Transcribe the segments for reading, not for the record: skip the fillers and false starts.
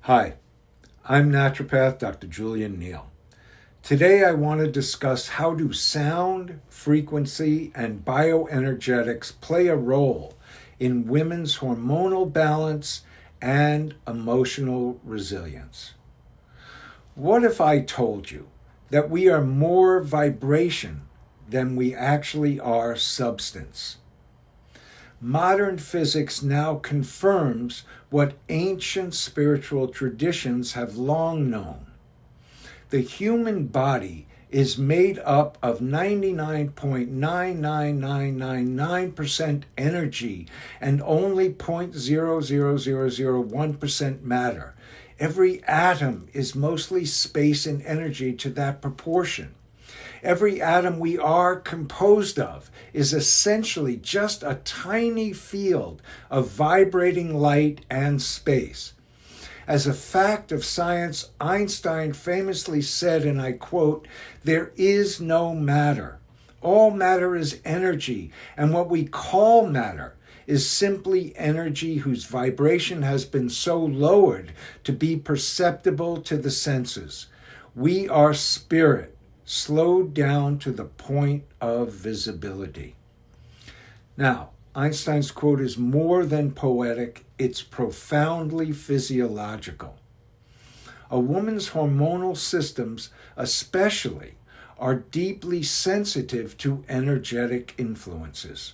Hi, I'm Naturopath Dr. Julian Neil. Today I want to discuss how do sound, frequency, and bioenergetics play a role in women's hormonal balance and emotional resilience. What if I told you that we are more vibration than we actually are substance? Modern physics now confirms what ancient spiritual traditions have long known. The human body is made up of 99.99999% energy and only 0.00001% matter. Every atom is mostly space and energy to that proportion. Every atom we are composed of is essentially just a tiny field of vibrating light and space. As a fact of science, Einstein famously said, and I quote, "There is no matter. All matter is energy, and what we call matter is simply energy whose vibration has been so lowered to be perceptible to the senses. We are spirit, slowed down to the point of visibility." Now, Einstein's quote is more than poetic, it's profoundly physiological. A woman's hormonal systems, especially, are deeply sensitive to energetic influences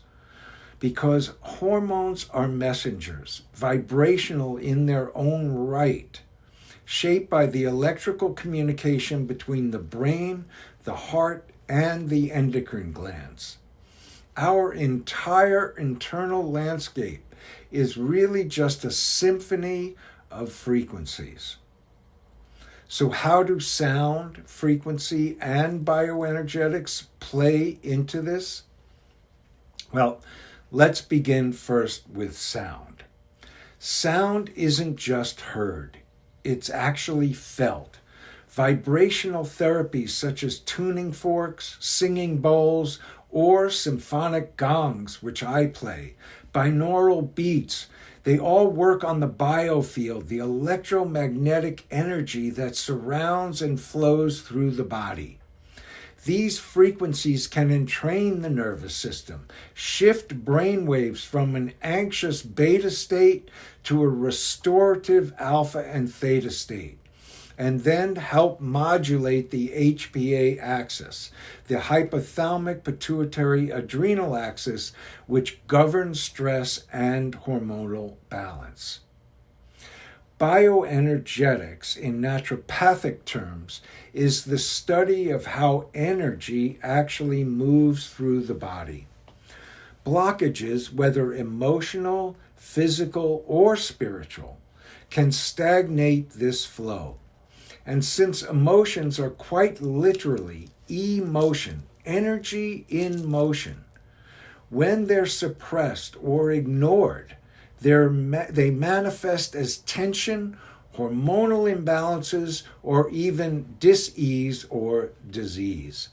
because hormones are messengers, vibrational in their own right, shaped by the electrical communication between the brain, the heart, and the endocrine glands. Our entire internal landscape is really just a symphony of frequencies. So how do sound, frequency, and bioenergetics play into this? Well, let's begin first with sound. Sound isn't just heard. It's actually felt. Vibrational therapies such as tuning forks, singing bowls, or symphonic gongs, which I play, binaural beats, they all work on the biofield, the electromagnetic energy that surrounds and flows through the body. These frequencies can entrain the nervous system, shift brain waves from an anxious beta state to a restorative alpha and theta state, and then help modulate the HPA axis, the hypothalamic pituitary adrenal axis, which governs stress and hormonal balance. Bioenergetics, in naturopathic terms, is the study of how energy actually moves through the body. Blockages, whether emotional, physical, or spiritual, can stagnate this flow. And since emotions are quite literally emotion, energy in motion, when they're suppressed or ignored, they manifest as tension, hormonal imbalances, or even dis-ease or disease.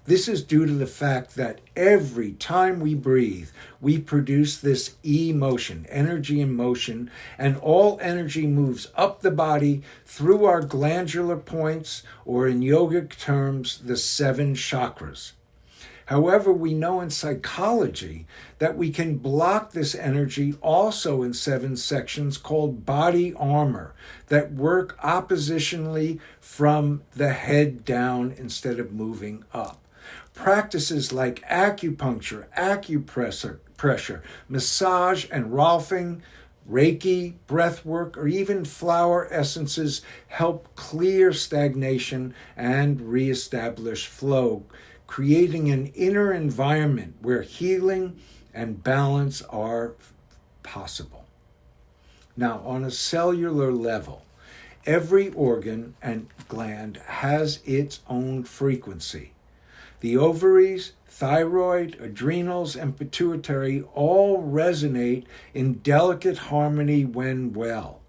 This is due to the fact that every time we breathe, we produce this emotion, energy in motion, and all energy moves up the body through our glandular points, or in yogic terms, the 7 chakras. However, we know in psychology that we can block this energy also in 7 sections called body armor that work oppositionally from the head down instead of moving up. Practices like acupuncture, acupressure, massage, and rolfing, Reiki, breathwork, or even flower essences help clear stagnation and reestablish flow, creating an inner environment where healing and balance are possible. Now, on a cellular level, every organ and gland has its own frequency. The ovaries, thyroid, adrenals, and pituitary all resonate in delicate harmony when well.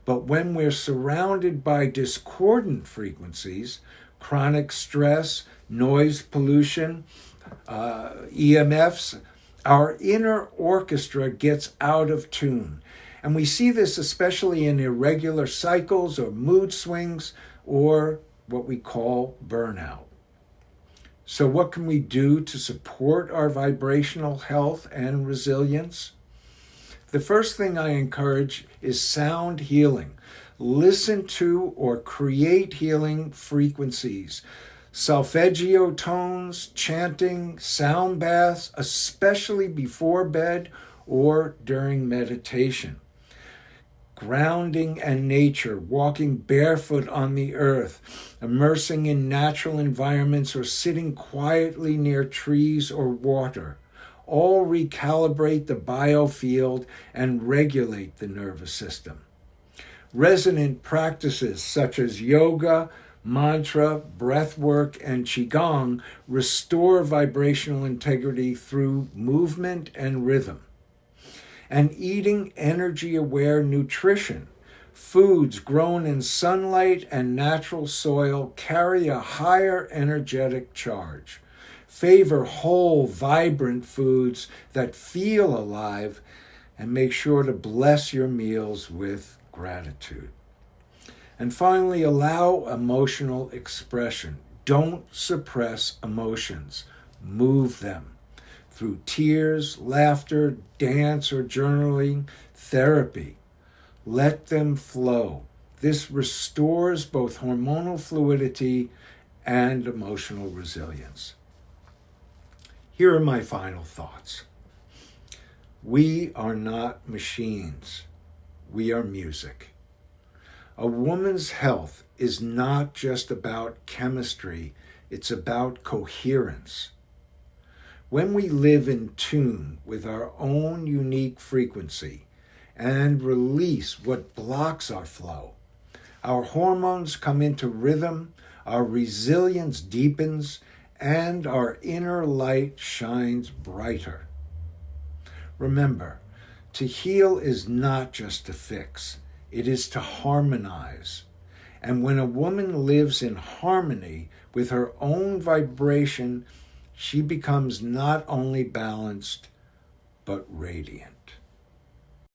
But when we're surrounded by discordant frequencies, chronic stress, noise pollution, EMFs, our inner orchestra gets out of tune, And we see this especially in irregular cycles or mood swings or what we call burnout. So what can we do to support our vibrational health and resilience? The first thing I encourage is sound healing. Listen to or create healing frequencies. Solfeggio tones, chanting, sound baths, especially before bed or during meditation. Grounding and nature, walking barefoot on the earth, immersing in natural environments, or sitting quietly near trees or water, all recalibrate the biofield and regulate the nervous system. Resonant practices such as yoga, mantra, breath work, and qigong restore vibrational integrity through movement and rhythm. And eating energy-aware nutrition. Foods grown in sunlight and natural soil carry a higher energetic charge. Favor whole, vibrant foods that feel alive, and make sure to bless your meals with gratitude. And finally, allow emotional expression. Don't suppress emotions. Move them. Through tears, laughter, dance, or journaling, therapy. Let them flow. This restores both hormonal fluidity and emotional resilience. Here are my final thoughts. We are not machines. We are music. A woman's health is not just about chemistry, it's about coherence. When we live in tune with our own unique frequency and release what blocks our flow, our hormones come into rhythm, our resilience deepens, and our inner light shines brighter. Remember, to heal is not just to fix, it is to harmonize. And when a woman lives in harmony with her own vibration, she becomes not only balanced, but radiant.